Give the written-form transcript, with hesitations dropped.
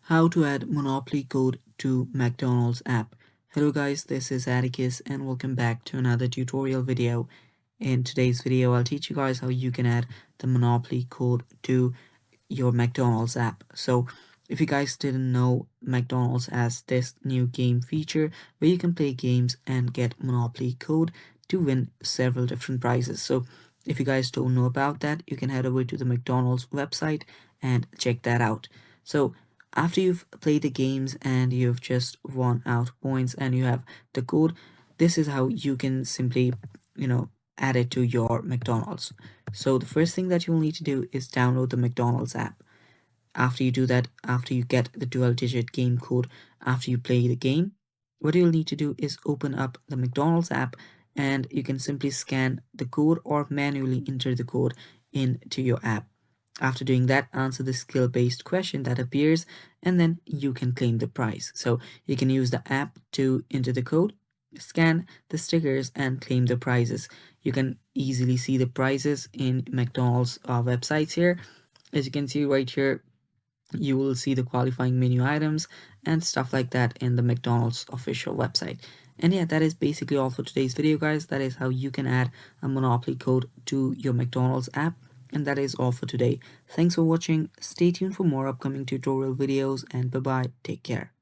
How to add Monopoly code to McDonald's app. Hello guys, this is Atticus and welcome back to another tutorial video. In today's video, I'll teach you guys how you can add the Monopoly code to your McDonald's app. So if you guys didn't know, McDonald's has this new game feature where you can play games and get Monopoly code to win several different prizes. So if you guys don't know about that, you can head over to the McDonald's website and check that out. So after you've played the games and you've just won out points and you have the code, this is how you can simply, add it to your McDonald's. So the first thing that you'll need to do is download the McDonald's app. After you do that, after you get the 12-digit game code, after you play the game, what you'll need to do is open up the McDonald's app and you can simply scan the code or manually enter the code into your app. After doing that, answer the skill-based question that appears and then you can claim the prize. So you can use the app to enter the code, scan the stickers and claim the prizes. You can easily see the prizes in McDonald's websites here. As you can see right here, you will see the qualifying menu items and stuff like that in the McDonald's official website. And yeah, that is basically all for today's video, guys. That is how you can add a Monopoly code to your McDonald's app. And that is all for today. Thanks for watching. Stay tuned for more upcoming tutorial videos and bye bye. Take care.